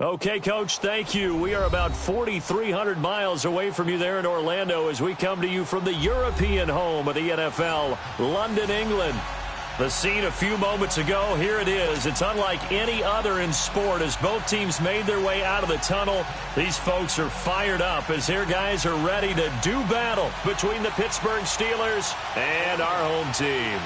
Okay, Coach, thank you. We are about 4,300 miles away from you there in Orlando as we come to you from the European home of the NFL, London, England. The scene a few moments ago, here it is. It's unlike any other in sport as both teams made their way out of the tunnel. These folks are fired up as their guys are ready to do battle between the Pittsburgh Steelers and our home team.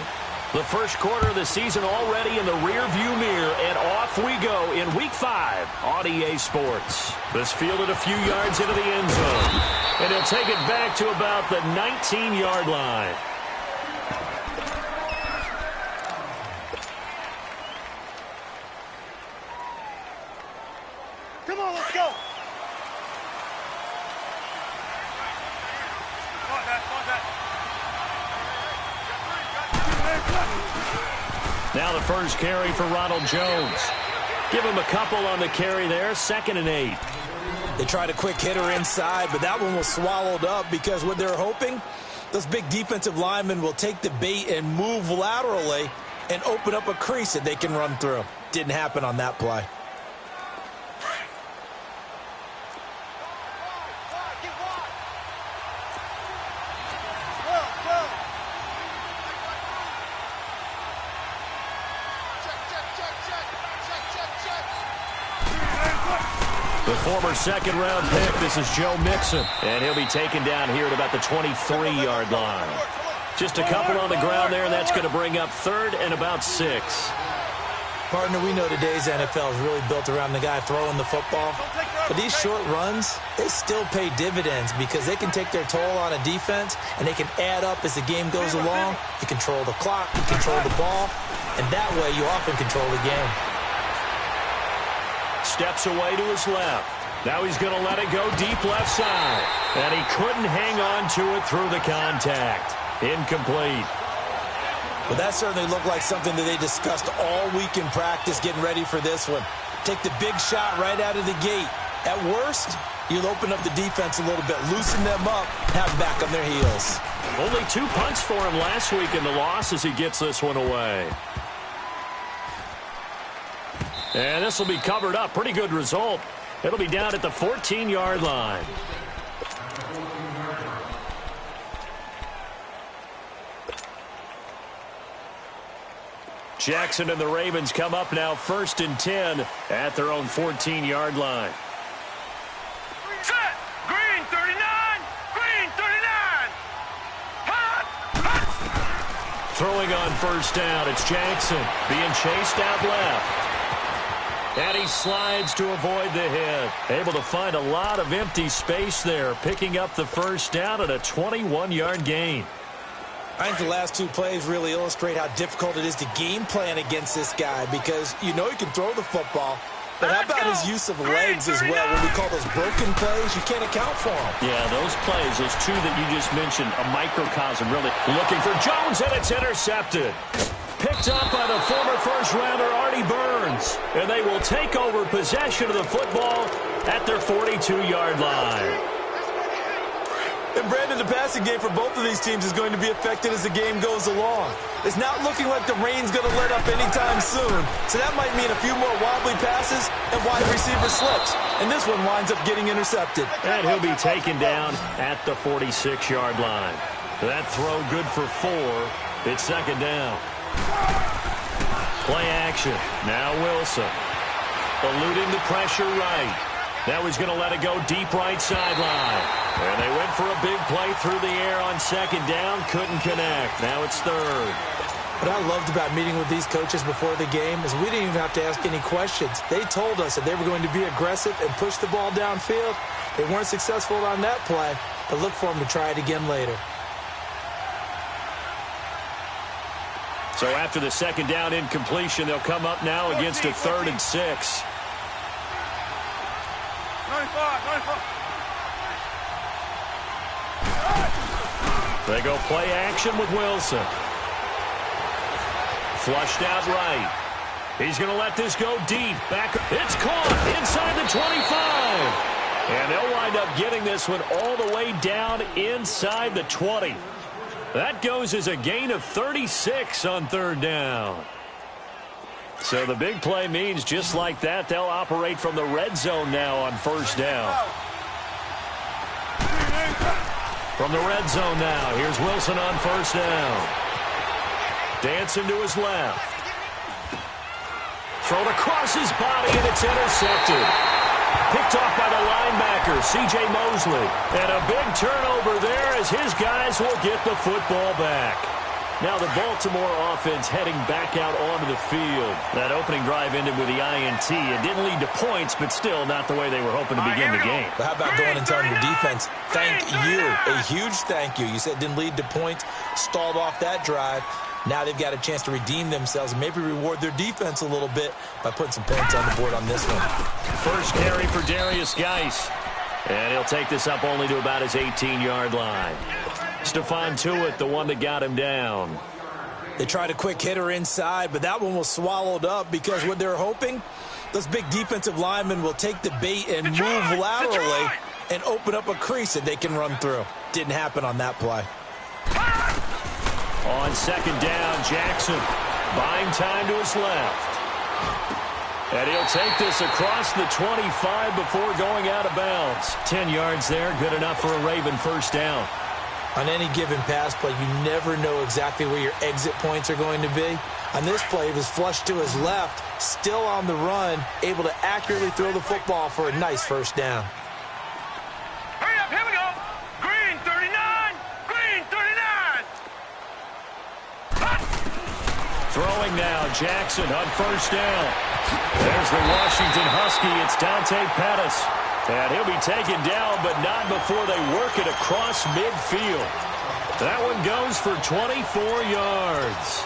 The first quarter of the season already in the rearview mirror, and off we go in Week 5 on EA Sports. This fielded a few yards into the end zone, and he'll take it back to about the 19-yard line. Come on, let's go. Now the first carry for Ronald Jones. Give him a couple on the carry there, 2nd and 8. They tried a quick hitter inside, but that one was swallowed up because what they're hoping, those big defensive linemen will take the bait and move laterally and open up a crease that they can run through. Didn't happen on that play. The former second-round pick, this is Joe Mixon, and he'll be taken down here at about the 23-yard line. Just a couple on the ground there, and that's going to bring up 3rd and about 6. Partner, we know today's NFL is really built around the guy throwing the football. But these short runs, they still pay dividends because they can take their toll on a defense, and they can add up as the game goes along. You control the clock, you control the ball, and that way you often control the game. Steps away to his left. Now he's going to let it go deep left side. And he couldn't hang on to it through the contact. Incomplete. Well, that certainly looked like something that they discussed all week in practice getting ready for this one. Take the big shot right out of the gate. At worst, you'll open up the defense a little bit, loosen them up, have them back on their heels. Only 2 punts for him last week in the loss as he gets this one away. And this will be covered up. Pretty good result. It'll be down at the 14-yard line. Jackson and the Ravens come up now 1st and 10 at their own 14-yard line. Set! Green 39! Green 39! Hot! Hot! Throwing on 1st down, it's Jackson being chased out left. And he slides to avoid the hit. Able to find a lot of empty space there, picking up the 1st down at a 21-yard gain. I think the last 2 plays really illustrate how difficult it is to game plan against this guy because you know he can throw the football, but how about his use of legs as well? What we call those broken plays, you can't account for them. Yeah, those plays, those 2 that you just mentioned, a microcosm really. Looking for Jones, and it's intercepted. Picked up by the former first-rounder Artie Burns. And they will take over possession of the football at their 42-yard line. And Brandon, the passing game for both of these teams is going to be affected as the game goes along. It's not looking like the rain's going to let up anytime soon. So that might mean a few more wobbly passes and wide receiver slips. And this one winds up getting intercepted. And he'll be taken down at the 46-yard line. That throw good for 4. It's 2nd down. Play action. Now Wilson. Eluding the pressure right. Now he's going to let it go deep right sideline. And they went for a big play through the air on 2nd down. Couldn't connect. Now it's 3rd. What I loved about meeting with these coaches before the game is we didn't even have to ask any questions. They told us that they were going to be aggressive and push the ball downfield. They weren't successful on that play, but look for them to try it again later. So after the 2nd down incompletion, they'll come up now against a 3rd and 6. 95. They go play action with Wilson. Flushed out right. He's going to let this go deep. Back. It's caught inside the 25. And they'll wind up getting this one all the way down inside the 20. That goes as a gain of 36 on 3rd down. So the big play means just like that, they'll operate from the red zone now on first down. From the red zone now, here's Wilson on first down. Dancing to his left. Thrown across his body, and it's intercepted. Picked off by the linebacker, C.J. Mosley. And a big turnover there as his guys will get the football back. Now the Baltimore offense heading back out onto the field. That opening drive ended with the INT. It didn't lead to points, but still not the way they were hoping to begin the game. But how about going and telling your defense, thank you, a huge thank you. You said it didn't lead to points, stalled off that drive. Now they've got a chance to redeem themselves and maybe reward their defense a little bit by putting some points on the board on this one. First carry for Darius Geis. And he'll take this up only to about his 18-yard line. Stephon Tuitt, the one that got him down. They tried a quick hitter inside, but that one was swallowed up because what they're hoping, those big defensive linemen will take the bait and move laterally and open up a crease that they can run through. Didn't happen on that play. On second down, Jackson buying time to his left. And he'll take this across the 25 before going out of bounds. 10 yards there, good enough for a Raven first down. On any given pass play, you never know exactly where your exit points are going to be. On this play, it was flushed to his left, still on the run, able to accurately throw the football for a nice first down. Hurry up, here we go. Green 39, green 39. Throwing now, Jackson on first down. There's the Washington Husky. It's Dante Pettis. And he'll be taken down, but not before they work it across midfield. That one goes for 24 yards.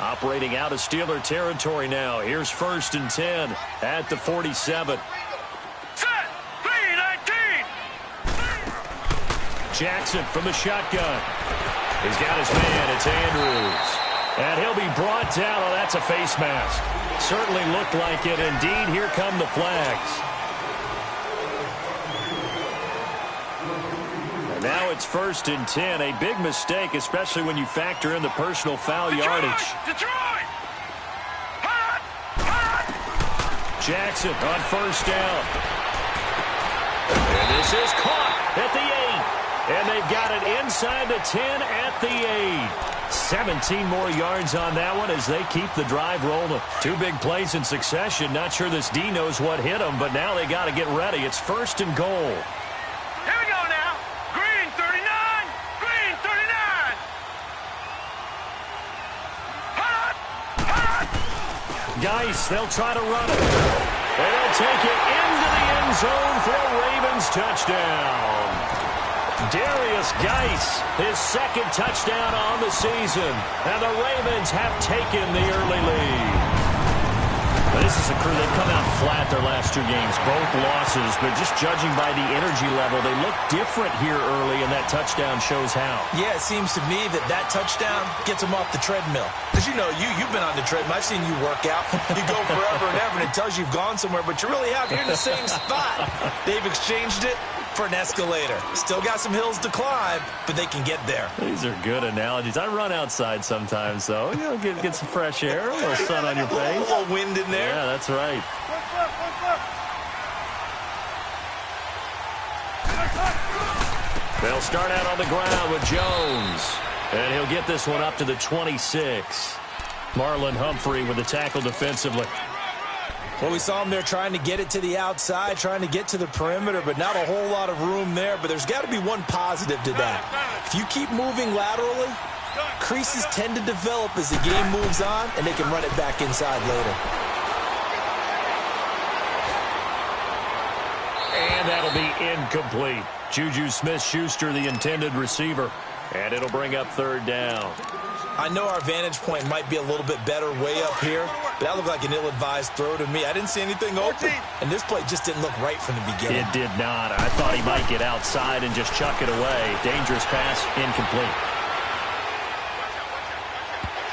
Operating out of Steeler territory now. Here's first and 10 at the 47. Jackson from the shotgun. He's got his man. It's Andrews. And he'll be brought down. Oh, that's a face mask. Certainly looked like it. Indeed, here come the flags. And now it's first and 10. A big mistake, especially when you factor in the personal foul yardage. Detroit! Jackson on first down. And this is caught at the 8. And they've got it inside the 10 at the 8. 17 more yards on that one as they keep the drive rolling. Two big plays in succession. Not sure this D knows what hit them, but now they got to get ready. It's first and goal. Here we go now. Green 39, green 39. Geis, they'll try to run it. And they'll take it into the end zone for a Ravens touchdown. Darius Geis, his second touchdown on the season. And the Ravens have taken the early lead. This is a crew that come out flat their last two games, both losses. But just judging by the energy level, they look different here early, and that touchdown shows how. Yeah, it seems to me that touchdown gets them off the treadmill. Because, you know, you've been on the treadmill. I've seen you work out. You go forever and ever, and it tells you you've gone somewhere, but you really have. You're in the same spot. They've exchanged it for an escalator. Still got some hills to climb, but they can get there. These are good analogies. I run outside sometimes, though. You know, get some fresh air, a little sun on your face. A little wind in there. Yeah, that's right. They'll start out on the ground with Jones. And he'll get this one up to the 26. Marlon Humphrey with the tackle defensively. Well, we saw him there trying to get it to the outside, trying to get to the perimeter, but not a whole lot of room there. But there's got to be one positive to that. If you keep moving laterally, creases tend to develop as the game moves on, and they can run it back inside later. And that'll be incomplete. Juju Smith-Schuster, the intended receiver. And it'll bring up third down. I know our vantage point might be a little bit better way up here, but that looked like an ill-advised throw to me. I didn't see anything open, and this play just didn't look right from the beginning. It did not. I thought he might get outside and just chuck it away. Dangerous pass, incomplete.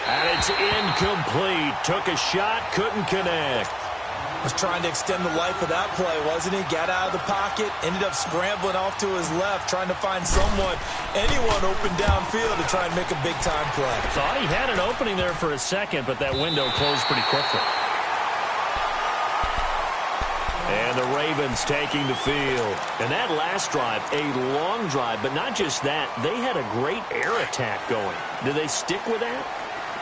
And it's incomplete. Took a shot, couldn't connect. Was trying to extend the life of that play, wasn't he? Got out of the pocket, ended up scrambling off to his left, trying to find anyone open downfield to try and make a big-time play. Thought he had an opening there for a second, but that window closed pretty quickly. And the Ravens taking the field. And that last drive, a long drive, but not just that. They had a great air attack going. Did they stick with that?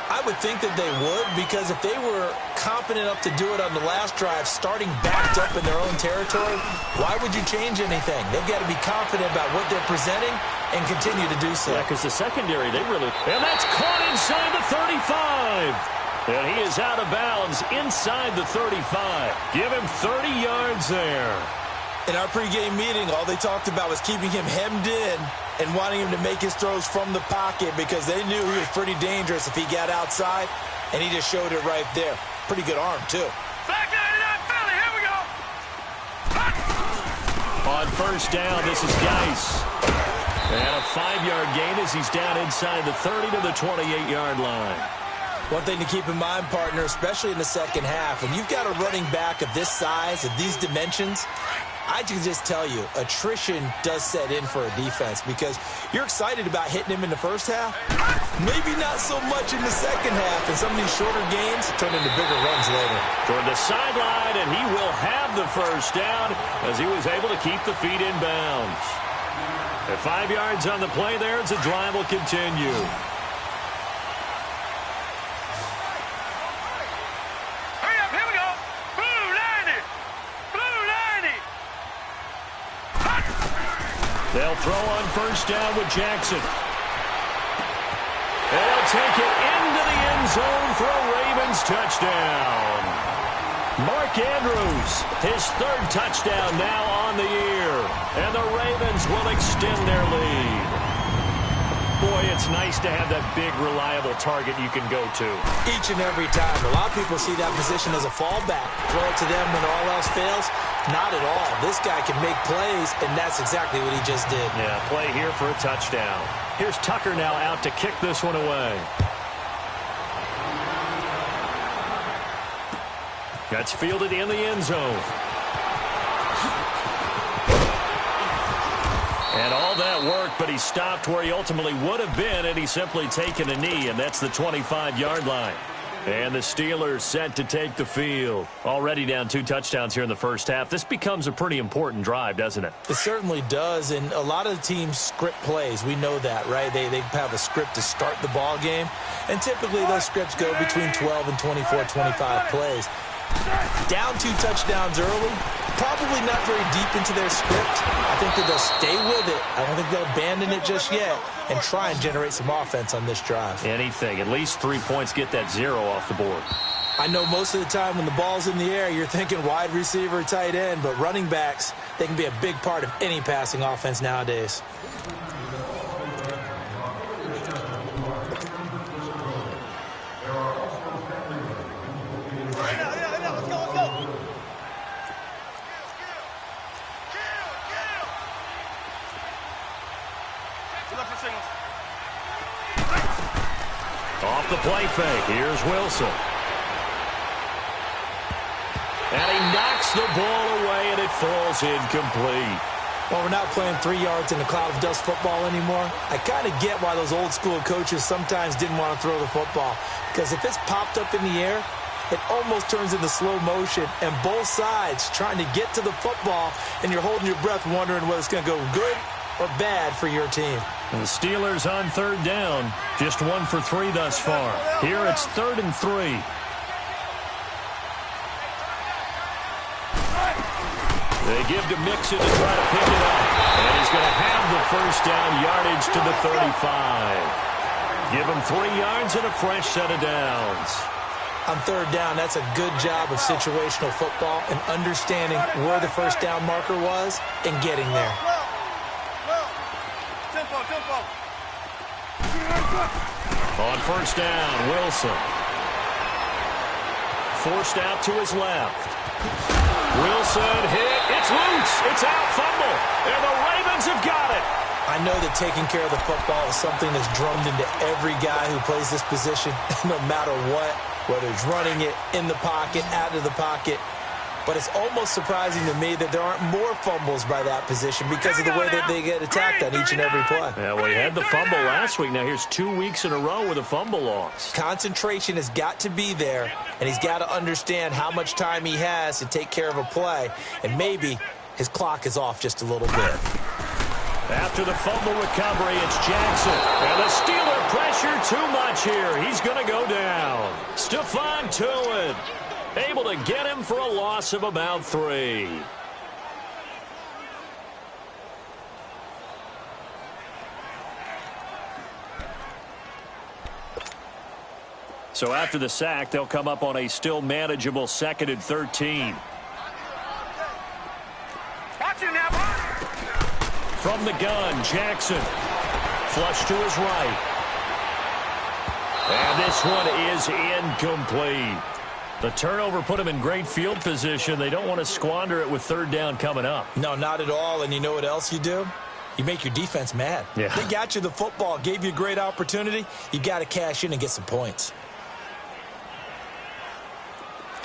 I would think that they would, because if they were confident enough to do it on the last drive, starting backed up in their own territory, why would you change anything? They've got to be confident about what they're presenting and continue to do so. Yeah, because the secondary, they really... And that's caught inside the 35. And he is out of bounds inside the 35. Give him 30 yards there. In our pregame meeting, all they talked about was keeping him hemmed in and wanting him to make his throws from the pocket because they knew he was pretty dangerous if he got outside, and he just showed it right there. Pretty good arm, too. Back 99 Philly, here we go. On first down, this is Geis. And a 5-yard gain as he's down inside the 30 to the 28-yard line. One thing to keep in mind, partner, especially in the second half, when you've got a running back of this size, of these dimensions, I can just tell you, attrition does set in for a defense because you're excited about hitting him in the first half. Maybe not so much in the second half, and some of these shorter gains turn into bigger runs later. Toward the sideline, and he will have the first down as he was able to keep the feet in bounds. At 5 yards on the play there, as the drive will continue. Hurry up, here we go. Blue 90. Blue 90. They'll throw on first down with Jackson. They'll take it into the end zone for a Ravens touchdown. Mark Andrews, his third touchdown now on the year. And the Ravens will extend their lead. Boy, it's nice to have that big, reliable target you can go to. Each and every time. A lot of people see that position as a fallback. Throw it to them when all else fails. Not at all. This guy can make plays, and that's exactly what he just did. Yeah, play here for a touchdown. Here's Tucker now out to kick this one away. That's fielded in the end zone. And all that work, but he stopped where he ultimately would have been, and he's simply taken a knee, and that's the 25-yard line. And the Steelers set to take the field. Already down 2 touchdowns here in the first half. This becomes a pretty important drive, doesn't it? It certainly does, and a lot of the teams script plays. We know that, right? They have a script to start the ball game, and typically those scripts go between 12 and 24, 25 plays. Down 2 touchdowns early, probably not very deep into their script. I think that they'll stay with it. I don't think they'll abandon it just yet and try and generate some offense on this drive. Anything. At least 3 points, get that 0 off the board. I know most of the time when the ball's in the air, you're thinking wide receiver, tight end, but running backs, they can be a big part of any passing offense nowadays. Off the play fake, here's Wilson. And he knocks the ball away, and it falls incomplete. Well, we're not playing 3 yards in a cloud of dust football anymore. I kind of get why those old school coaches sometimes didn't want to throw the football. Because if it's popped up in the air, it almost turns into slow motion, and both sides trying to get to the football, and you're holding your breath wondering whether it's going to go good or bad for your team. And the Steelers on third down, just 1 for 3 thus far. Here it's 3rd and 3. They give to Mixon to try to pick it up. And he's going to have the first down, yardage to the 35. Give him 3 yards and a fresh set of downs. On third down, that's a good job of situational football and understanding where the first down marker was and getting there. On first down, Wilson. Forced out to his left. Wilson hit. It's loose. It's out. Fumble. And the Ravens have got it. I know that taking care of the football is something that's drummed into every guy who plays this position, no matter what, whether it's running it, in the pocket, out of the pocket. But it's almost surprising to me that there aren't more fumbles by that position because of the way that they get attacked on each and every play. Yeah, well, he had the fumble last week. Now here's 2 weeks in a row with a fumble loss. Concentration has got to be there, and he's got to understand how much time he has to take care of a play, and maybe his clock is off just a little bit. After the fumble recovery, it's Jackson. And the Steeler pressure too much here. He's going to go down. Stephon Tuitt able to get him for a loss of about 3. So after the sack, they'll come up on a still manageable 2nd and 13. Watch it now. From the gun, Jackson. Flush to his right. And this one is incomplete. The turnover put him in great field position. They don't want to squander it with 3rd down coming up. No, not at all. And you know what else you do? You make your defense mad. Yeah. They got you the football, gave you a great opportunity. You got to cash in and get some points.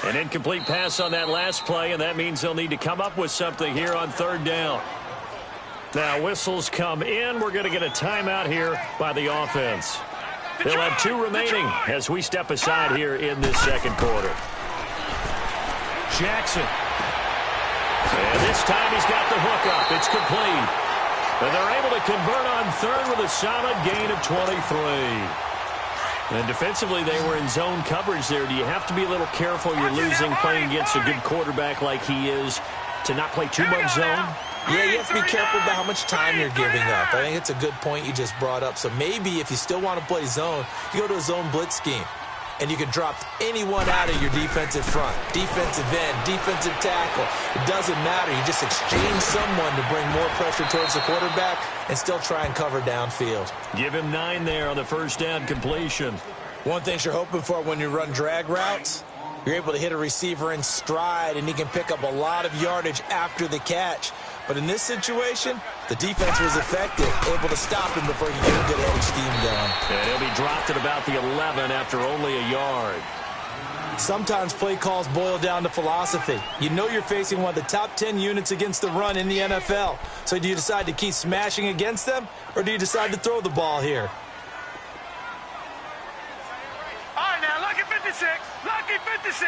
An incomplete pass on that last play, and that means they'll need to come up with something here on 3rd down. Now whistles come in. We're going to get a timeout here by the offense. They'll have 2 remaining as we step aside here in this 2nd quarter. Jackson. And this time he's got the hook up. It's complete. And they're able to convert on 3rd with a solid gain of 23. And defensively, they were in zone coverage there. Do you have to be a little careful? You're losing playing against a good quarterback like he is to not play too much zone? Yeah, you have to be careful about how much time you're giving up. I think it's a good point you just brought up. So maybe if you still want to play zone, you go to a zone blitz scheme. And you can drop anyone out of your defensive front. Defensive end, defensive tackle. It doesn't matter. You just exchange someone to bring more pressure towards the quarterback and still try and cover downfield. Give him 9 there on the 1st down completion. One thing you're hoping for when you run drag routes, you're able to hit a receiver in stride, and he can pick up a lot of yardage after the catch. But in this situation, the defense was effective, able to stop him before he could get a good edge scheme going. And he'll be dropped at about the 11 after only a yard. Sometimes play calls boil down to philosophy. You know you're facing one of the top 10 units against the run in the NFL. So do you decide to keep smashing against them, or do you decide to throw the ball here? All right, now, lucky 56. Lucky 56.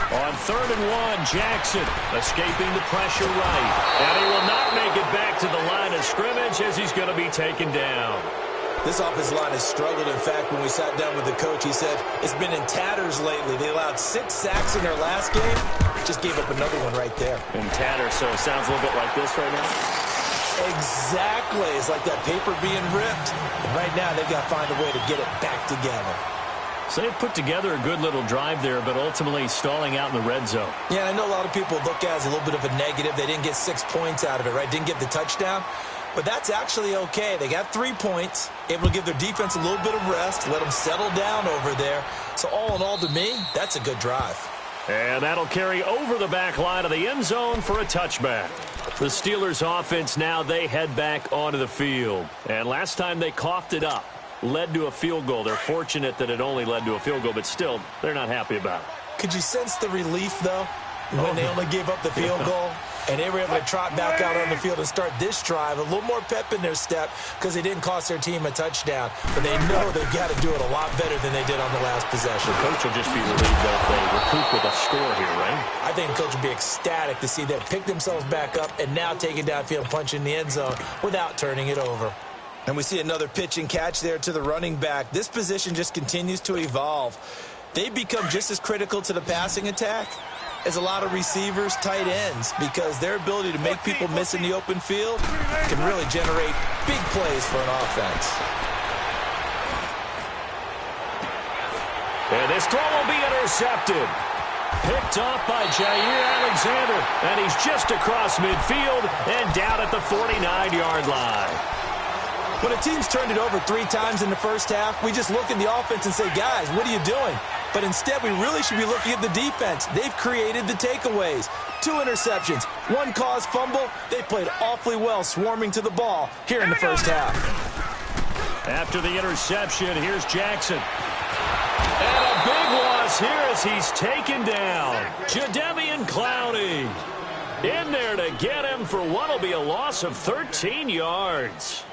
On 3rd and 1, Jackson escaping the pressure right. And he will not make it back to the line of scrimmage as he's going to be taken down. This offensive line has struggled. In fact, when we sat down with the coach, he said it's been in tatters lately. They allowed 6 sacks in their last game. Just gave up another one right there. In tatters, so it sounds a little bit like this right now. Exactly. It's like that paper being ripped. And right now, they've got to find a way to get it back together. So they put together a good little drive there, but ultimately stalling out in the red zone. Yeah, I know a lot of people look at it as a little bit of a negative. They didn't get 6 points out of it, right? Didn't get the touchdown. But that's actually okay. They got 3 points, able to give their defense a little bit of rest, let them settle down over there. So all in all, to me, that's a good drive. And that'll carry over the back line of the end zone for a touchback. The Steelers offense now, they head back onto the field. And last time they coughed it up, led to a field goal. They're fortunate that it only led to a field goal, but still, they're not happy about it. Could you sense the relief, though, when they only gave up the field goal? And they were able to trot back out on the field and start this drive. A little more pep in their step because they didn't cost their team a touchdown. But they know they've got to do it a lot better than they did on the last possession. The coach will just be relieved that they recoup with a score here, right? I think the coach will be ecstatic to see them pick themselves back up and now take it downfield, punch in the end zone without turning it over. And we see another pitch and catch there to the running back. This position just continues to evolve. They become just as critical to the passing attack as a lot of receivers, tight ends, because their ability to make people miss in the open field can really generate big plays for an offense. And this throw will be intercepted. Picked off by Jair Alexander, and he's just across midfield and down at the 49-yard line. When a team's turned it over 3 times in the first half, we just look at the offense and say, guys, what are you doing? But instead, we really should be looking at the defense. They've created the takeaways. 2 interceptions, 1 caused fumble. They played awfully well swarming to the ball here in the first half. After the interception, here's Jackson. And a big loss here as he's taken down. Jadeveon Clowney in there to get him for what will be a loss of 13 yards.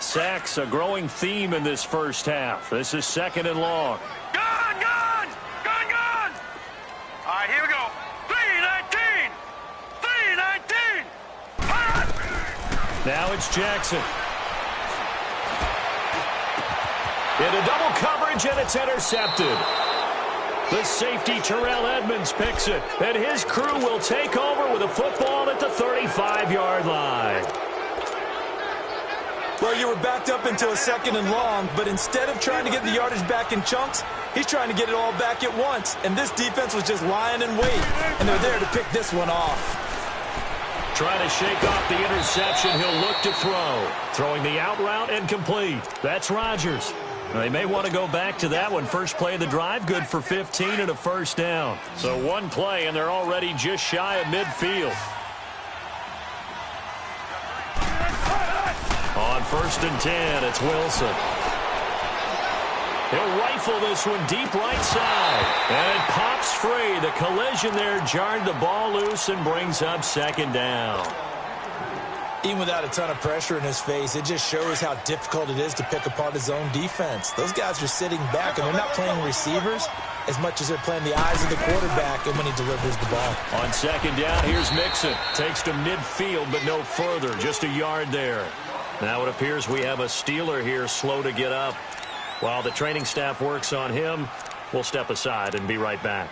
Sacks, a growing theme in this first half. This is 2nd and long. Gone, gone, gone, gone. All right, here we go. 3-19, 3-19. Now it's Jackson. Into double coverage, and it's intercepted. The safety, Terrell Edmonds, picks it, and his crew will take over with a football at the 35-yard line. Well, you were backed up into a 2nd and long, but instead of trying to get the yardage back in chunks, he's trying to get it all back at once. And this defense was just lying in wait, and they're there to pick this one off. Trying to shake off the interception, he'll look to throw. Throwing the out route and complete. That's Rodgers. They may want to go back to that one. First play of the drive, good for 15 and a first down. So 1 play, and they're already just shy of midfield. On 1st and 10, it's Wilson. He'll rifle this one deep right side. And it pops free. The collision there jarred the ball loose and brings up 2nd down. Even without a ton of pressure in his face, it just shows how difficult it is to pick apart his own defense. Those guys are sitting back, and they're not playing receivers as much as they're playing the eyes of the quarterback and when he delivers the ball. On 2nd down, here's Mixon. Takes to midfield, but no further. Just a yard there. Now it appears we have a Steeler here slow to get up. While the training staff works on him, we'll step aside and be right back.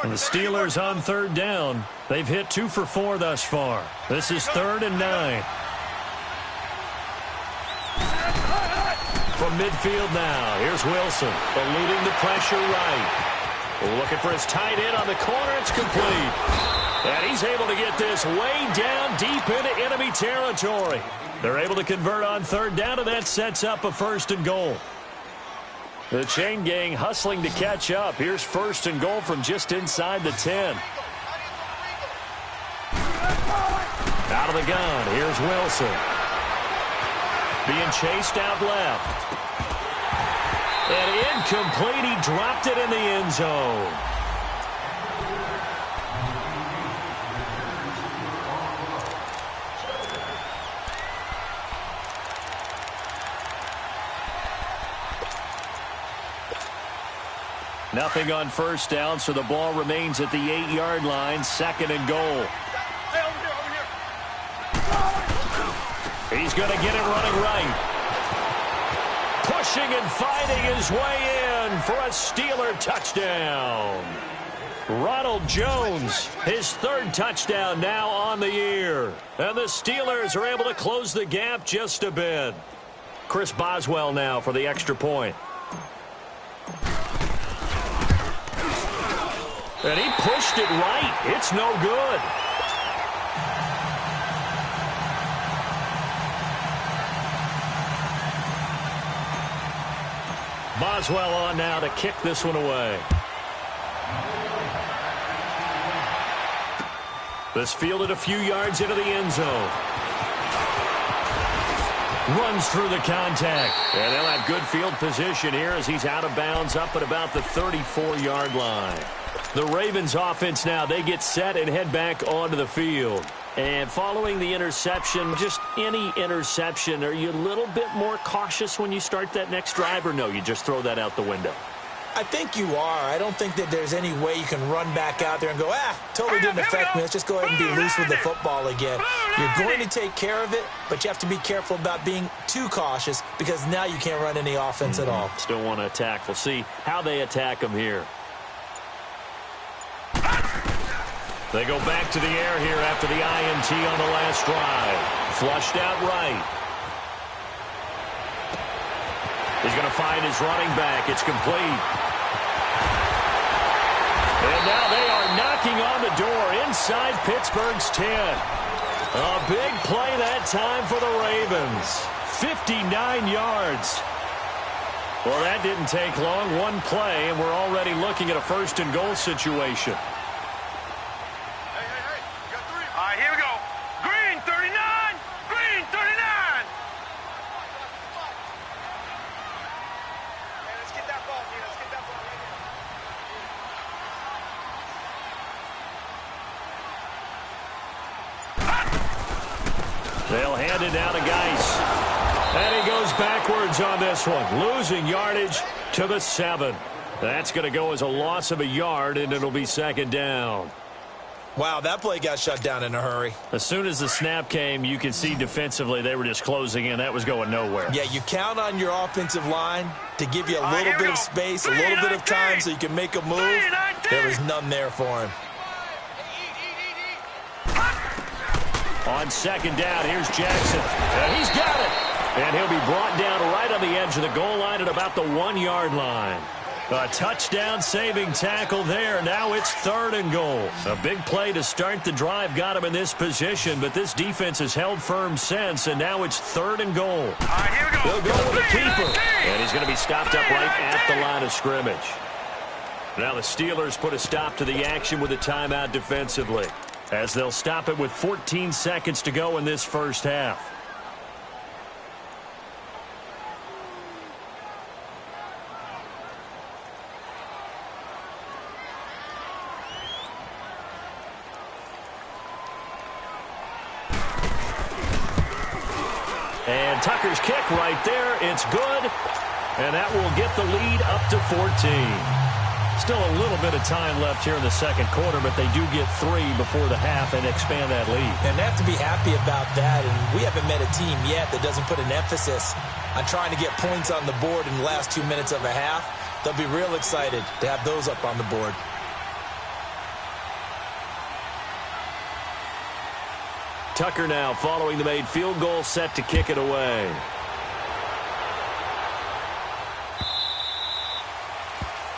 And the Steelers on 3rd down. They've hit 2 for 4 thus far. This is 3rd and 9. From midfield now, here's Wilson, eluding the pressure right. Looking for his tight end on the corner. It's complete. And he's able to get this way down deep into enemy territory. They're able to convert on 3rd down, and that sets up a 1st and goal. The chain gang hustling to catch up. Here's 1st and goal from just inside the 10. Out of the gun, here's Wilson. Being chased out left. And incomplete, he dropped it in the end zone. Nothing on 1st down, so the ball remains at the 8-yard line. 2nd and goal. Hey, over here. He's going to get it running right. Pushing and fighting his way in for a Steeler touchdown. Ronald Jones, his 3rd touchdown now on the year. And the Steelers are able to close the gap just a bit. Chris Boswell now for the extra point. And he pushed it right. It's no good. Boswell on now to kick this one away. This fielded a few yards into the end zone. Runs through the contact. And they'll have good field position here as he's out of bounds up at about the 34-yard line. The Ravens offense now, they get set and head back onto the field. And following the interception, just any interception, are you a little bit more cautious when you start that next drive, or no, you just throw that out the window? I think you are. I don't think that there's any way you can run back out there and go, totally didn't affect me. Let's just go ahead and be loose with the football again. You're going to take care of it, but you have to be careful about being too cautious because now you can't run any offense at all. Still want to attack. We'll see how they attack them here. They go back to the air here after the INT on the last drive. Flushed out right. He's going to find his running back. It's complete. And now they are knocking on the door inside Pittsburgh's 10. A big play that time for the Ravens. 59 yards. Well, that didn't take long. One play, and we're already looking at a first-and-goal situation. All right, here we go. Green 39. Green 39. Hey, let's get that ball, man. Let's get that ball right here. They'll hand it down to Geis. And he goes backwards on this one, losing yardage to the 7. That's going to go as a loss of a yard, and it'll be second down. Wow, that play got shut down in a hurry. As soon as the snap came, you could see defensively they were just closing in. That was going nowhere. Yeah, you count on your offensive line to give you a little bit of space, a little bit of time so you can make a move. There was none there for him. On second down, here's Jackson. And he's got it. And he'll be brought down right on the edge of the goal line at about the 1-yard line. A touchdown-saving tackle there. Now it's 3rd and goal. A big play to start the drive got him in this position, but this defense has held firm since, and now it's 3rd and goal. All right, here we go. They'll go with the keeper. And he's going to be stopped up right at the line of scrimmage. Now the Steelers put a stop to the action with a timeout defensively, as they'll stop it with 14 seconds to go in this first half. And Tucker's kick right there. It's good. And that will get the lead up to 14. Still a little bit of time left here in the second quarter, but they do get 3 before the half and expand that lead. And they have to be happy about that. And we haven't met a team yet that doesn't put an emphasis on trying to get points on the board in the last 2 minutes of a half. They'll be real excited to have those up on the board. Tucker now following the made field goal, set to kick it away.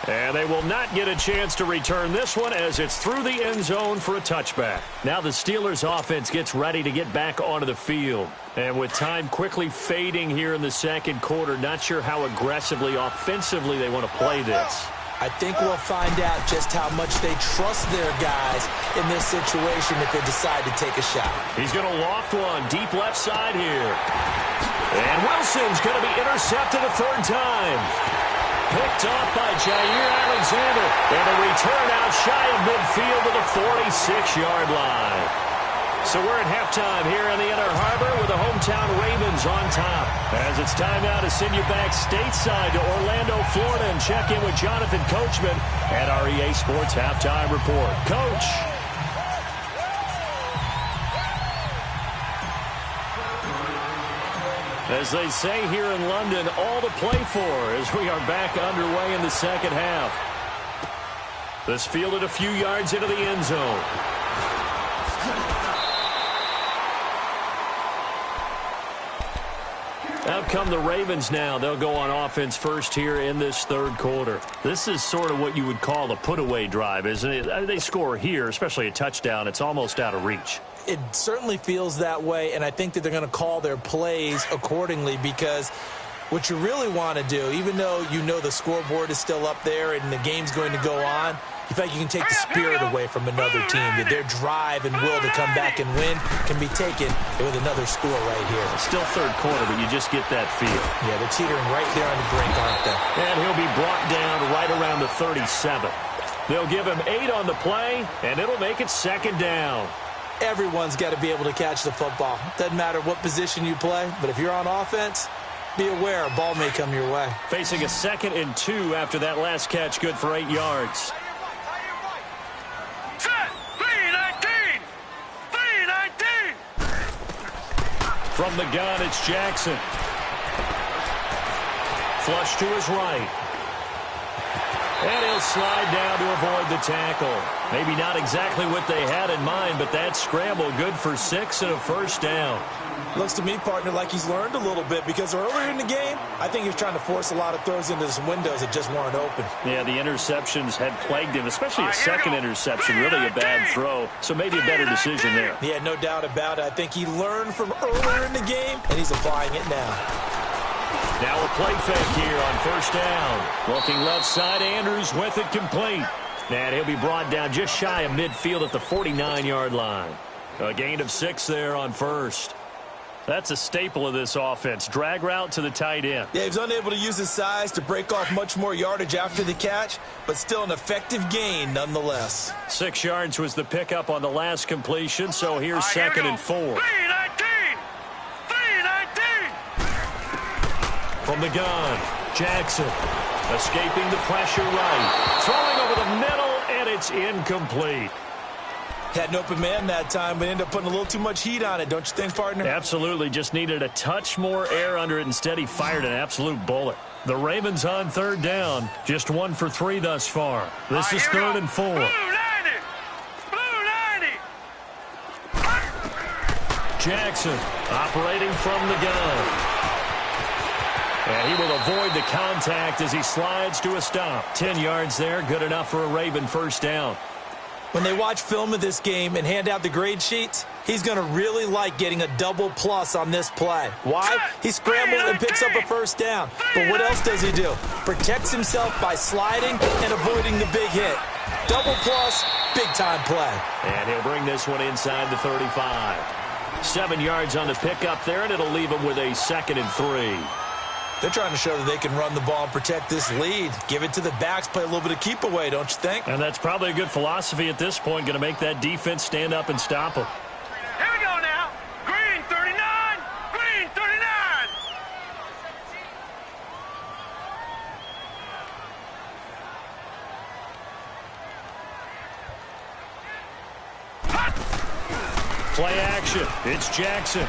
And they will not get a chance to return this one as it's through the end zone for a touchback. Now the Steelers offense gets ready to get back onto the field. And with time quickly fading here in the second quarter, not sure how aggressively, offensively they want to play this. I think we'll find out just how much they trust their guys in this situation if they decide to take a shot. He's going to loft one deep left side here. And Wilson's going to be intercepted a 3rd time. Picked off by Jair Alexander. And a return out shy of midfield to the 46-yard line. So we're at halftime here in the Inner Harbor with the hometown Ravens on top. As it's time now to send you back stateside to Orlando, Florida, and check in with Jonathan Coachman at our EA Sports Halftime Report. Coach. As they say here in London, all to play for as we are back underway in the second half. This fielded a few yards into the end zone. Out come the Ravens now. They'll go on offense first here in this 3rd quarter. This is sort of what you would call a put-away drive, isn't it? They score here, especially a touchdown. It's almost out of reach. It certainly feels that way, and I think that they're going to call their plays accordingly because what you really want to do, even though you know the scoreboard is still up there and the game's going to go on, you feel like you can take the spirit away from another team, that their drive and will to come back and win can be taken with another score right here. Still 3rd quarter, but you just get that feel. Yeah, they're teetering right there on the brink, aren't they? And he'll be brought down right around the 37. They'll give him 8 on the play, and it'll make it 2nd down. Everyone's got to be able to catch the football. Doesn't matter what position you play, but if you're on offense, be aware a ball may come your way. Facing a 2nd and 2 after that last catch, good for 8 yards. Set. 319. 319. From the gun, it's Jackson. Flush to his right. And he'll slide down to avoid the tackle. Maybe not exactly what they had in mind, but that scramble good for 6 and a 1st down. Looks to me, partner, like he's learned a little bit because earlier in the game, I think he was trying to force a lot of throws into some windows that just weren't open. Yeah, the interceptions had plagued him, especially a second interception, really a bad throw. So maybe a better decision there. Yeah, no doubt about it. I think he learned from earlier in the game, and he's applying it now. Now a play fake here on first down. Looking left side, Andrews with it complete. And he'll be brought down just shy of midfield at the 49-yard line. A gain of 6 there on first. That's a staple of this offense. Drag route to the tight end. Yeah, he was unable to use his size to break off much more yardage after the catch, but still an effective gain nonetheless. 6 yards was the pickup on the last completion, so here's second and 4. 3-19! 3-19! From the gun, Jackson escaping the pressure right. Throwing over the middle, and it's incomplete. Had an open man that time, but ended up putting a little too much heat on it, don't you think, partner? Absolutely. Just needed a touch more air under it. Instead, he fired an absolute bullet. The Ravens on third down. Just 1 for 3 thus far. This is third and 4. Blue 90! Blue 90! Jackson operating from the gun. And he will avoid the contact as he slides to a stop. 10 yards there. Good enough for a Raven first down. When they watch film of this game and hand out the grade sheets, he's going to really like getting a double plus on this play. Why? He scrambles and picks up a first down. But what else does he do? Protects himself by sliding and avoiding the big hit. Double plus, big-time play. And he'll bring this one inside the 35. 7 yards on the pickup there, and it'll leave him with a 2nd and 3. They're trying to show that they can run the ball and protect this lead. Give it to the backs, play a little bit of keep away, don't you think? And that's probably a good philosophy at this point, going to make that defense stand up and stop them. Here we go now. Green 39! Green 39! Play action. It's Jackson.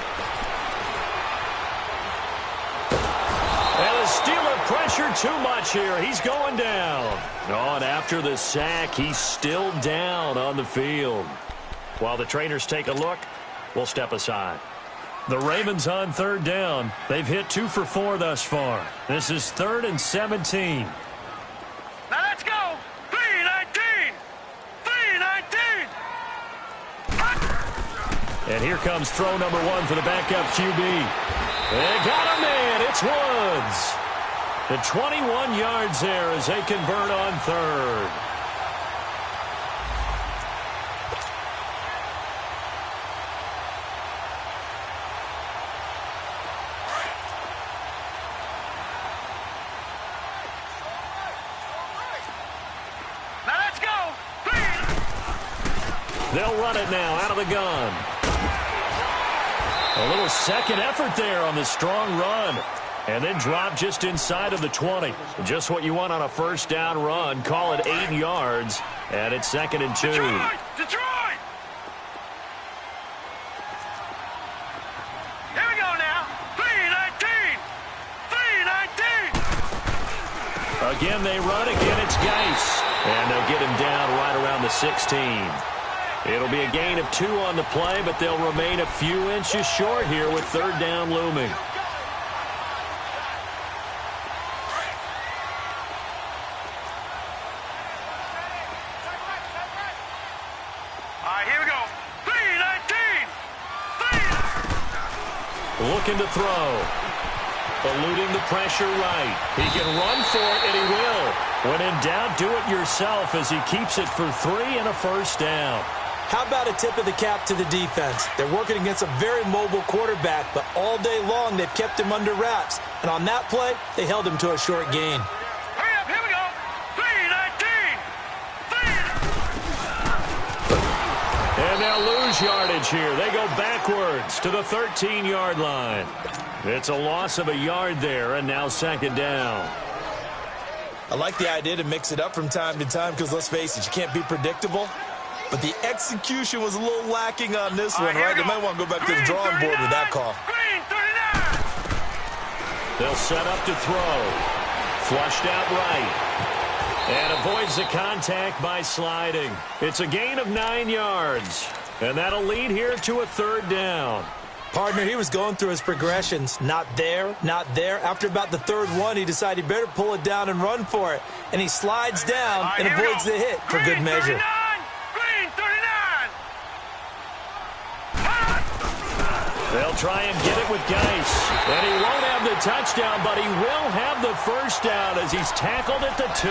And the Steeler pressure too much here. He's going down. Oh, and after the sack, he's still down on the field. While the trainers take a look, we'll step aside. The Ravens on third down. They've hit 2 for 4 thus far. This is 3rd and 17. Now let's go. 3-19! 3-19! And here comes throw number 1 for the backup QB. They got a man. It's Woods. The 21 yards there as they convert on third. Now let's go. They'll run it now out of the gun. A little second effort there on the strong run. And then drop just inside of the 20. Just what you want on a first down run. Call it 8 yards. And it's 2nd and 2. Detroit! Detroit! Here we go now. 3-19! 3-19! Again, they run. Again, it's Geis. And they'll get him down right around the 16. It'll be a gain of 2 on the play, but they'll remain a few inches short here with third down looming. All right, here we go. 3-19! Looking to throw. Eluding the pressure right. He can run for it, and he will. When in doubt, do it yourself as he keeps it for 3 and a first down. How about a tip of the cap to the defense? They're working against a very mobile quarterback, but all day long they've kept him under wraps. And on that play, they held him to a short gain. Hurry up, here we go. 3-19! And they'll lose yardage here. They go backwards to the 13-yard line. It's a loss of a yard there, and now 2nd down. I like the idea to mix it up from time to time because, let's face it, you can't be predictable. But the execution was a little lacking on this one, right? They might want to go back to the drawing board with that call. Green 39! They'll set up to throw. Flushed out right. And avoids the contact by sliding. It's a gain of 9 yards. And that'll lead here to a third down. Partner, he was going through his progressions. Not there, not there. After about the third one, he decided he better pull it down and run for it. And he slides down and avoids the hit for good measure. Green 39! They'll try and get it with Geis. And he won't have the touchdown, but he will have the first down as he's tackled at the 2.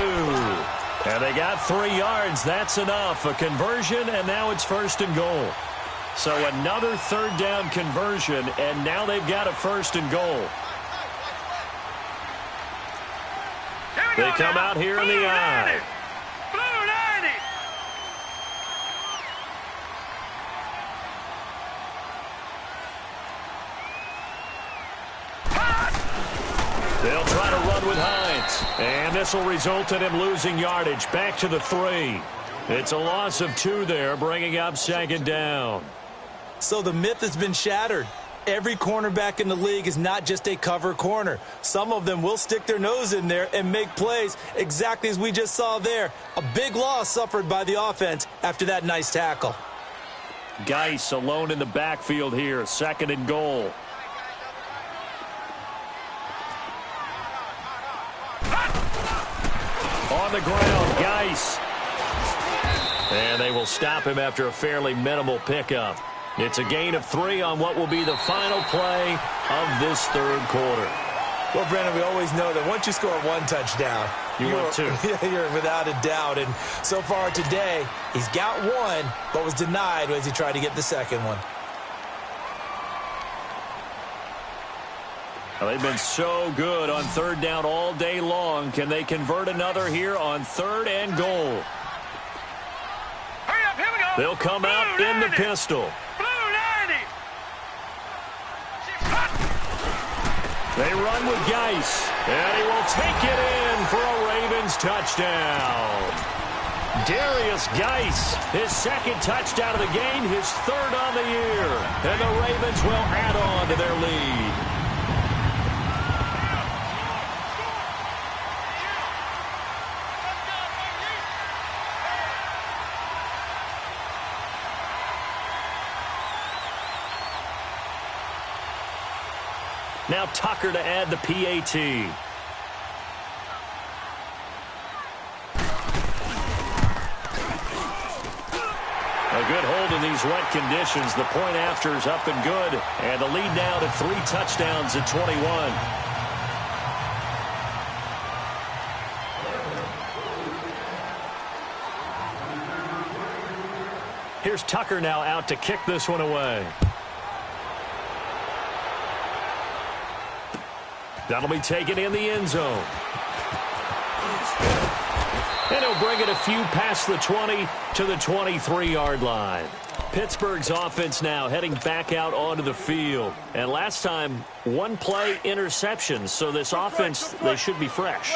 And they got 3 yards. That's enough. A conversion, and now it's 1st and goal. So another 3rd down conversion, and now they've got a 1st and goal. They come out here in the I. Blue 90. They'll try to run with Hines. And this will result in him losing yardage back to the 3. It's a loss of 2 there, bringing up 2nd down. So the myth has been shattered. Every cornerback in the league is not just a cover corner. Some of them will stick their nose in there and make plays exactly as we just saw there. A big loss suffered by the offense after that nice tackle. Geis alone in the backfield here, 2nd and goal. On the ground, Geis. And they will stop him after a fairly minimal pickup. It's a gain of 3 on what will be the final play of this 3rd quarter. Well, Brandon, we always know that once you score 1 touchdown, you're 2. You're without a doubt. And so far today, he's got 1, but was denied as he tried to get the 2nd one. Well, they've been so good on 3rd down all day long. Can they convert another here on 3rd and goal? Hurry up, here we go. They'll come out in the pistol. They run with Geis, and he will take it in for a Ravens touchdown. Darius Geis, his 2nd touchdown of the game, his 3rd on the year. And the Ravens will add on to their lead. Now Tucker to add the PAT. A good hold in these wet conditions. The point after is up and good. And the lead now to 3 touchdowns at 21. Here's Tucker now out to kick this one away. That'll be taken in the end zone. And he'll bring it a few past the 20 to the 23-yard line. Pittsburgh's offense now heading back out onto the field. And last time, 1-play interception. So this offense, they should be fresh.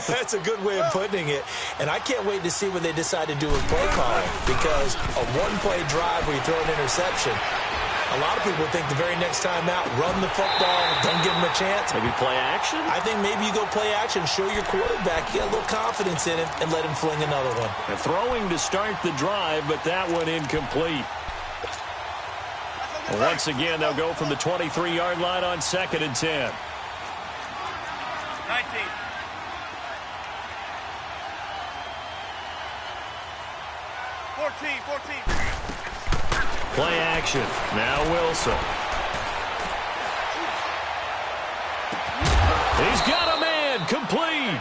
That's a good way of putting it. And I can't wait to see what they decide to do with play calling. Because a 1-play drive where you throw an interception, a lot of people think the very next time out, run the football, don't give them a chance. Maybe play action? I think maybe you go play action, show your quarterback, get a little confidence in him, and let him fling another one. They're throwing to start the drive, but that one incomplete. Once again, they'll go from the 23-yard line on 2nd and 10. 19. Play action. Now Wilson. He's got a man. Complete.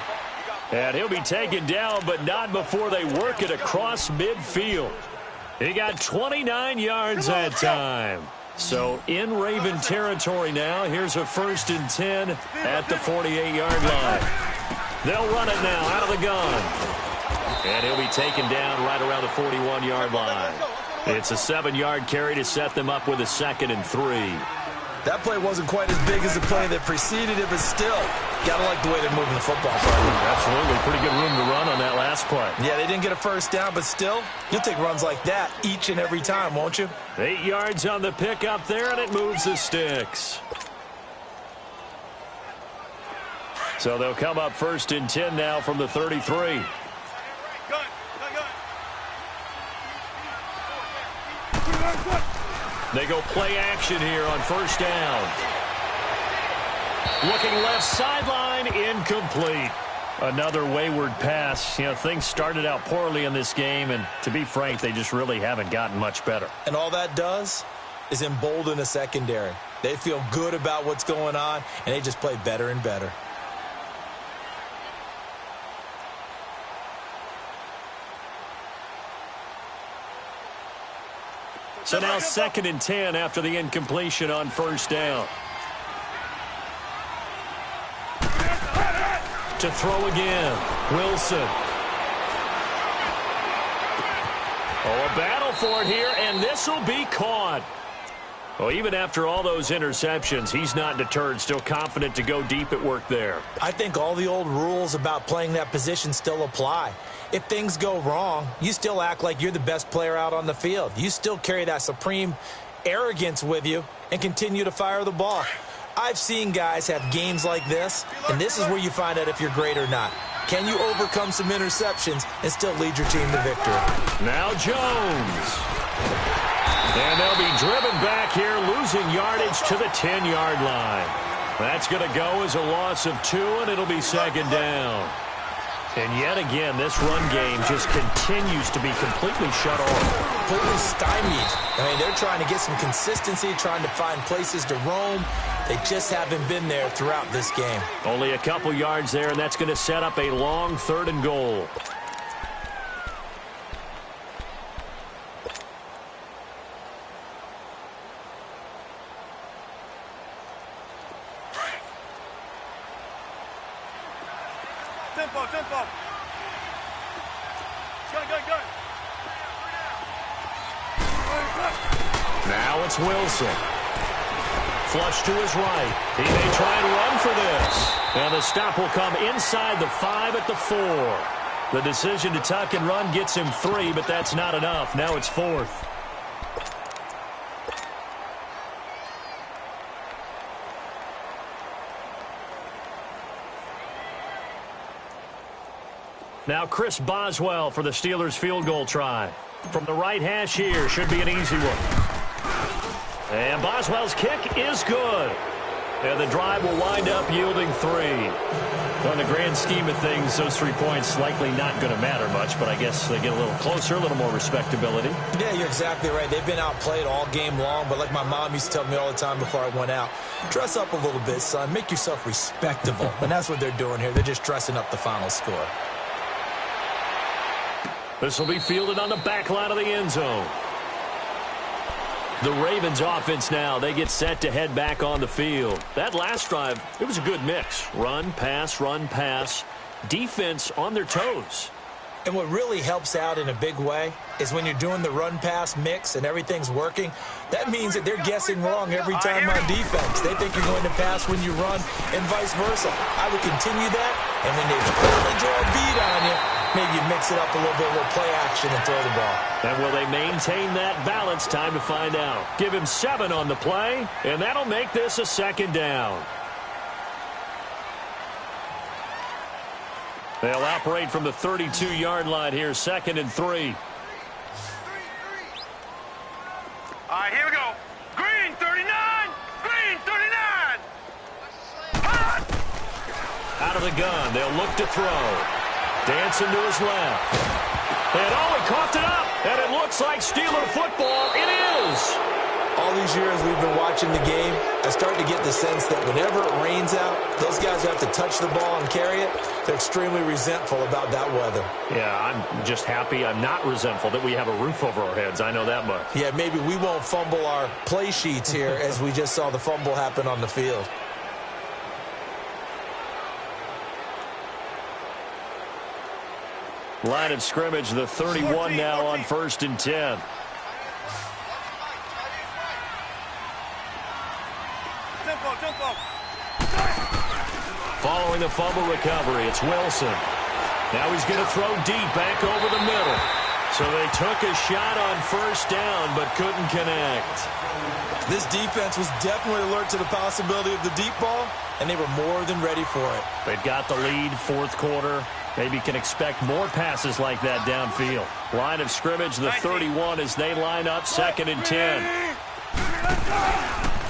And he'll be taken down, but not before they work it across midfield. He got 29 yards that time. So in Raven territory now. Here's a 1st and 10 at the 48-yard line. They'll run it now out of the gun. And he'll be taken down right around the 41-yard line. It's a 7-yard carry to set them up with a 2nd and 3. That play wasn't quite as big as the play that preceded it, but still, got to like the way they're moving the football. Absolutely. Pretty good room to run on that last play. Yeah, they didn't get a 1st down, but still, you'll take runs like that each and every time, won't you? 8 yards on the pickup there, and it moves the sticks. So they'll come up 1st and 10 now from the 33. They go play action here on 1st down. Looking left sideline, incomplete. Another wayward pass. You know, things started out poorly in this game, and to be frank, they just really haven't gotten much better. And all that does is embolden a secondary. They feel good about what's going on, and they just play better and better. So now 2nd and 10 after the incompletion on first down. To throw again, Wilson. Oh, a battle for it here, and this will be caught. Well, even after all those interceptions, he's not deterred, still confident to go deep at work there. I think all the old rules about playing that position still apply. If things go wrong, you still act like you're the best player out on the field. You still carry that supreme arrogance with you and continue to fire the ball. I've seen guys have games like this, and this is where you find out if you're great or not. Can you overcome some interceptions and still lead your team to victory? Now Jones. And they'll be driven back here, losing yardage to the 10-yard line. That's going to go as a loss of 2, and it'll be 2nd down. And yet again, this run game just continues to be completely shut off. Completely stymied. I mean, they're trying to get some consistency, trying to find places to roam. They just haven't been there throughout this game. Only a couple yards there, and that's going to set up a long 3rd and goal. Tempo. Go. Now it's Wilson. Flush to his right. He may try and run for this. And the stop will come inside the 5 at the 4. The decision to tuck and run gets him 3, but that's not enough. Now it's 4th. Now Chris Boswell for the Steelers field goal try. From the right hash here, should be an easy one. And Boswell's kick is good. And the drive will wind up yielding 3. Well, in the grand scheme of things, those 3 points likely not going to matter much, but I guess they get a little closer, a little more respectability. Yeah, you're exactly right. They've been outplayed all game long, but like my mom used to tell me all the time before I went out, dress up a little bit, son. Make yourself respectable. And that's what they're doing here. They're just dressing up the final score. This will be fielded on the back line of the end zone. The Ravens offense now, they get set to head back on the field. That last drive, it was a good mix. Run, pass. Defense on their toes. And what really helps out in a big way is when you're doing the run-pass mix and everything's working, that means that they're guessing wrong every time on defense. They think you're going to pass when you run and vice versa. I would continue that, and when they finally draw a beat on you, maybe you mix it up a little bit, a little play action and throw the ball. And will they maintain that balance? Time to find out. Give him 7 on the play, and that'll make this a 2nd down. They'll operate from the 32-yard line here, 2nd and 3. All right, here we go. Green 39. Green 39. Out of the gun, they'll look to throw. Dancing to his left. And he coughed it up. And it looks like Steeler football. It is. All these years we've been watching the game, I start to get the sense that whenever it rains out, those guys who have to touch the ball and carry it, they're extremely resentful about that weather. Yeah, I'm just happy I'm not resentful that we have a roof over our heads. I know that much. Yeah, maybe we won't fumble our play sheets here as we just saw the fumble happen on the field. Line of scrimmage, the 31 now on 1st and 10. Tempo. Following the fumble recovery, it's Wilson. Now he's going to throw deep back over the middle. So they took a shot on 1st down but couldn't connect. This defense was definitely alert to the possibility of the deep ball, and they were more than ready for it. They've got the lead, 4th quarter. Maybe can expect more passes like that downfield. Line of scrimmage, the 31 as they line up, 2nd and 10.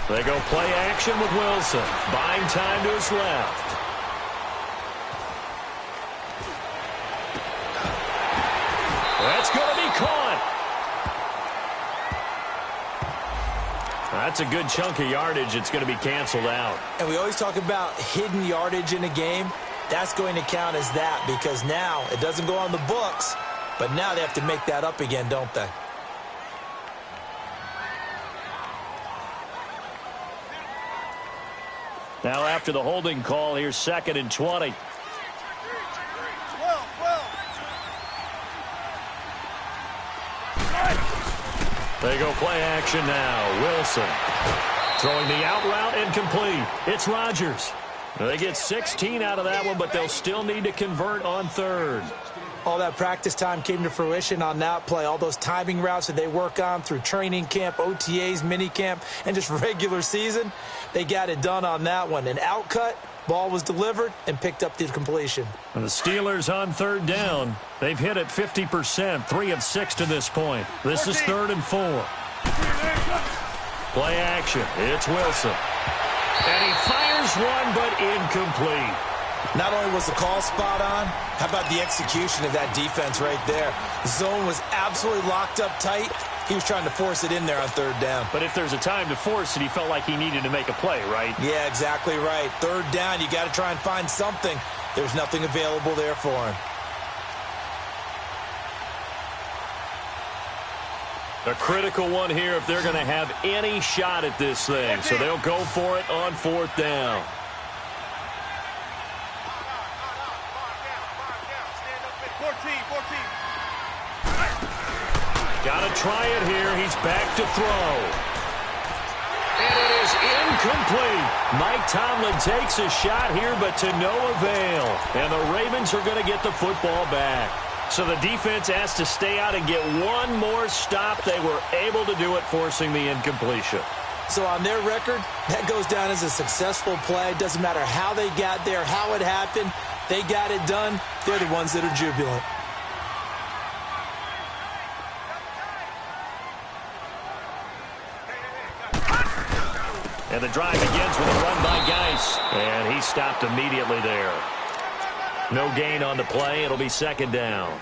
They go play action with Wilson. Buying time to his left. That's going to be caught. That's a good chunk of yardage. It's going to be canceled out. And we always talk about hidden yardage in a game. That's going to count as that because now it doesn't go on the books, but now they have to make that up again, don't they? Now after the holding call, here's 2nd and 20. They go play action now. Wilson throwing the out route incomplete. It's Rodgers. They get 16 out of that one, but they'll still need to convert on 3rd. All that practice time came to fruition on that play. All those timing routes that they work on through training camp, OTAs, minicamp, and just regular season, they got it done on that one. An outcut, ball was delivered, and picked up the completion. And the Steelers on 3rd down. They've hit it 50%, 3 of 6 to this point. This is 3rd and 4. Play action. It's Wilson. And he fires one, but incomplete. Not only was the call spot on, how about the execution of that defense right there? The zone was absolutely locked up tight. He was trying to force it in there on 3rd down. But if there's a time to force it, he felt like he needed to make a play, right? Yeah, exactly right. 3rd down, you got to try and find something. There's nothing available there for him. A critical one here if they're going to have any shot at this thing. So they'll go for it on 4th down. Got to try it here. He's back to throw. And it is incomplete. Mike Tomlin takes a shot here, but to no avail. And the Ravens are going to get the football back. So the defense has to stay out and get one more stop. They were able to do it, forcing the incompletion. So on their record, that goes down as a successful play. Doesn't matter how they got there, how it happened. They got it done. They're the ones that are jubilant. And the drive begins with a run by Geis. And he stopped immediately there. No gain on the play. It'll be 2nd down.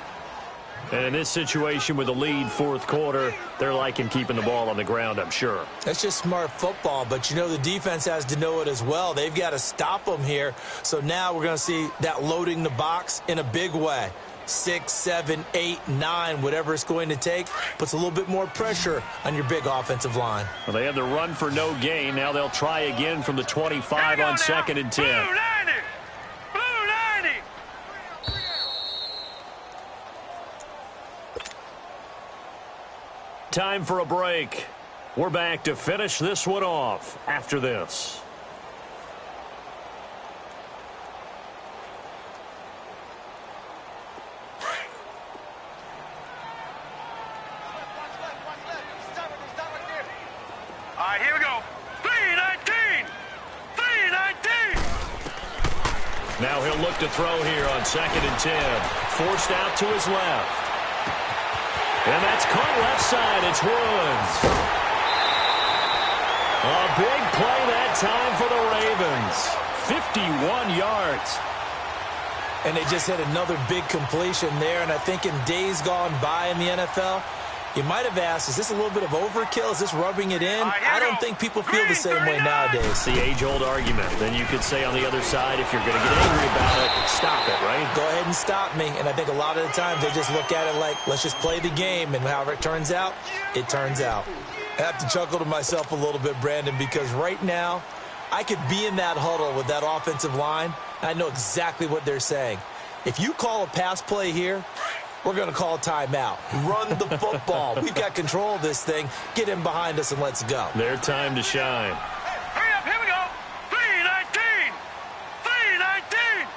And in this situation with the lead 4th quarter, they're liking keeping the ball on the ground, I'm sure. That's just smart football, but you know the defense has to know it as well. They've got to stop them here. So now we're going to see that loading the box in a big way. 6, 7, 8, 9, whatever it's going to take, puts a little bit more pressure on your big offensive line. Well, they had the run for no gain. Now they'll try again from the 25 on 2nd and 10. Blue 90! Blue 90! Time for a break. We're back to finish this one off after this. All right, here we go. 319! 319! Now he'll look to throw here on 2nd and 10. Forced out to his left. And that's caught left side. It's Woods. A big play that time for the Ravens. 51 yards. And they just had another big completion there. And I think in days gone by in the NFL, you might have asked, is this a little bit of overkill? Is this rubbing it in? I don't think people feel the same way nowadays. It's the age-old argument. Then you could say on the other side, if you're going to get angry about it, stop it, right? Go ahead and stop me. And I think a lot of the times they just look at it like, let's just play the game. And however it turns out, it turns out. I have to chuckle to myself a little bit, Brandon, because right now I could be in that huddle with that offensive line, and I know exactly what they're saying. If you call a pass play here, we're going to call a timeout. Run the football. We've got control of this thing. Get in behind us and let's go. Their time to shine. Hurry up, here we go. 319! 319!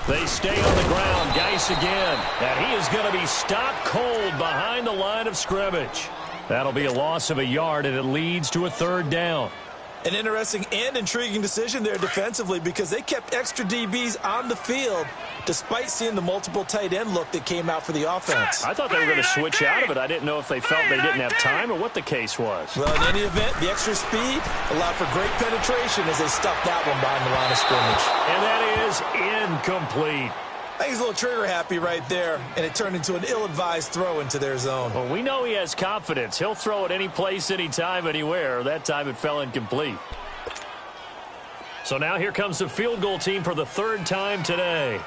They stay on the ground. Geis again. And he is going to be stopped cold behind the line of scrimmage. That'll be a loss of a yard, and it leads to a 3rd down. An interesting and intriguing decision there defensively because they kept extra DBs on the field despite seeing the multiple tight end look that came out for the offense. I thought they were going to switch out of it. I didn't know if they felt they didn't have time or what the case was. Well, in any event, the extra speed allowed for great penetration as they stuffed that one behind the line of scrimmage. And that is incomplete. think he's a little trigger happy right there, and it turned into an ill-advised throw into their zone. Well, we know he has confidence. He'll throw it any place, anytime, anywhere. That time it fell incomplete. So now here comes the field goal team for the third time today.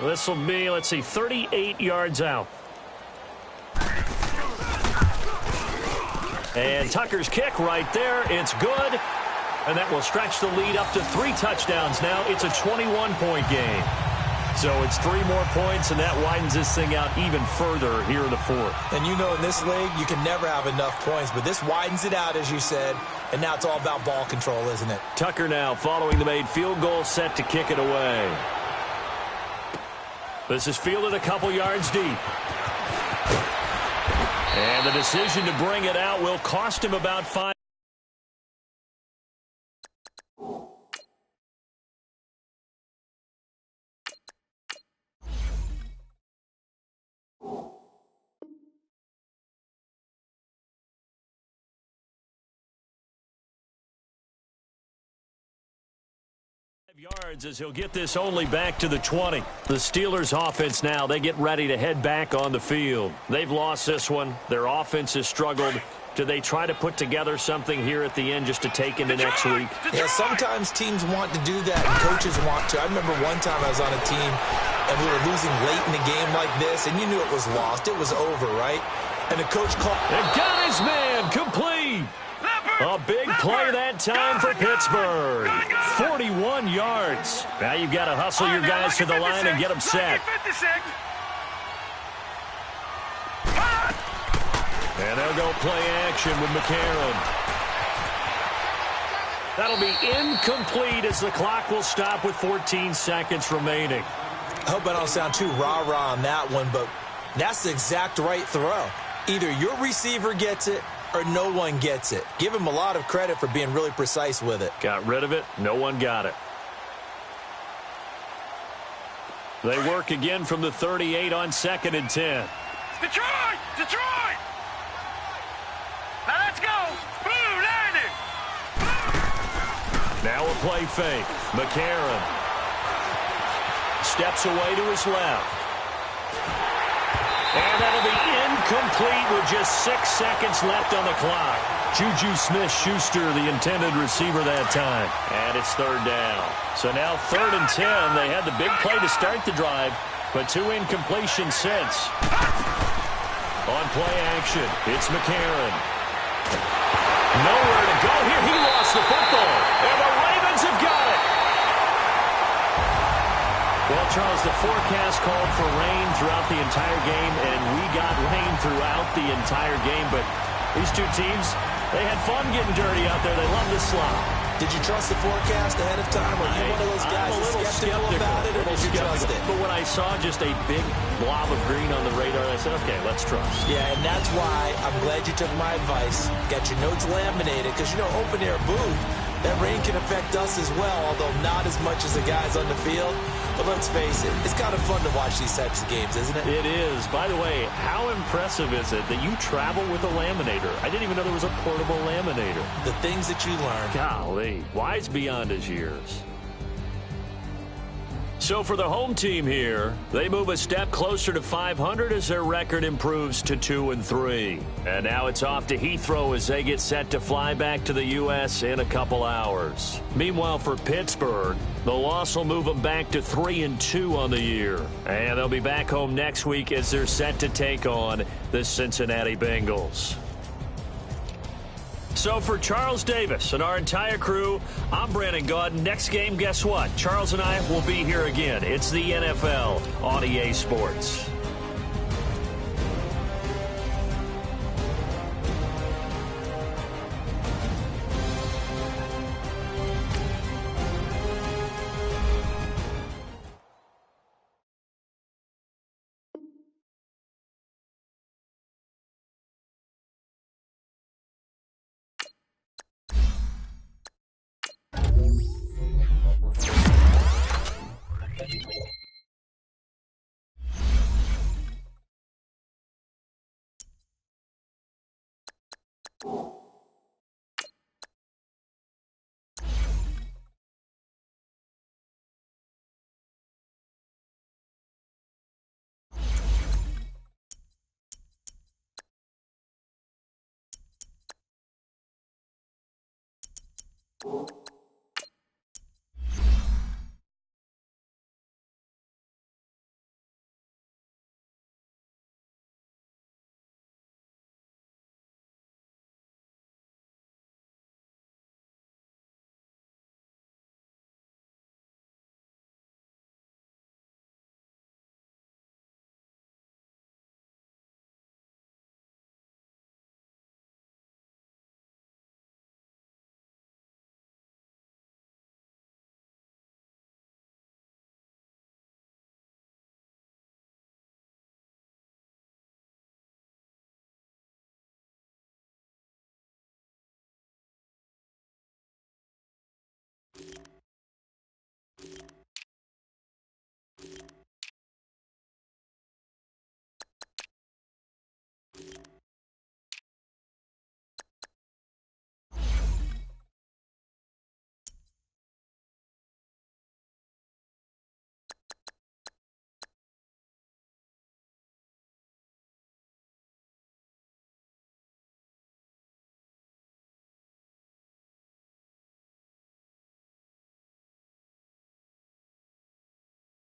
This will be, let's see, 38 yards out. And Tucker's kick right there. It's good. And that will stretch the lead up to 3 touchdowns now. It's a 21-point game. So it's 3 more points, and that widens this thing out even further here in the fourth. And you know in this league, you can never have enough points, but this widens it out, as you said, and now it's all about ball control, isn't it? Tucker now following the made field goal, set to kick it away. This is fielded a couple yards deep. And the decision to bring it out will cost him about 5. Yards as he'll get this only back to the 20. The Steelers offense now, they get ready to head back on the field. They've lost this one. Their offense has struggled. Do they try to put together something here at the end just to take into next week? Yeah, sometimes teams want to do that and coaches want to. I remember one time I was on a team and we were losing late in the game like this and you knew it was lost. It was over, right? And the coach called. And got his man complete. A big play that time for Pittsburgh. 41 yards. Now you've got to hustle your guys to the line and get them set. And they'll go play action with McCarron. That'll be incomplete as the clock will stop with 14 seconds remaining. I hope I don't sound too rah-rah on that one, but that's the exact right throw. Either your receiver gets it or no one gets it. Give him a lot of credit for being really precise with it. Got rid of it. No one got it. They work again from the 38 on 2nd and 10. Detroit! Detroit! Now let's go! Blue landing! Now a play fake. McCarron steps away to his left. And that'll be incomplete with just 6 seconds left on the clock. Juju Smith-Schuster, the intended receiver that time. And it's 3rd down. So now 3rd and 10. They had the big play to start the drive, but 2 incompletions since. On play action, it's McCarron. Nowhere to go here. He lost the football. And the Ravens have got it. Well, Charles, the forecast called for rain throughout the entire game, and we got rain throughout the entire game. But these two teams, they had fun getting dirty out there. They love to slop. Did you trust the forecast ahead of time? Or are you one of those guys that's skeptical about it, or did you trust it? But when I saw just a big blob of green on the radar, I said, okay, let's trust. Yeah, and that's why I'm glad you took my advice. Got your notes laminated, because, you know, open-air booth, that rain can affect us as well, although not as much as the guys on the field. But let's face it, it's kind of fun to watch these types of games, isn't it? It is. By the way, how impressive is it that you travel with a laminator? I didn't even know there was a portable laminator. The things that you learn. Golly, wise beyond his years. So for the home team here, they move a step closer to 500 as their record improves to 2-3. And now it's off to Heathrow as they get set to fly back to the U.S. in a couple hours. Meanwhile, for Pittsburgh, the loss will move them back to 3-2 on the year. And they'll be back home next week as they're set to take on the Cincinnati Bengals. So for Charles Davis and our entire crew, I'm Brandon Gaudin. Next game, guess what? Charles and I will be here again. It's the NFL on EA Sports. you.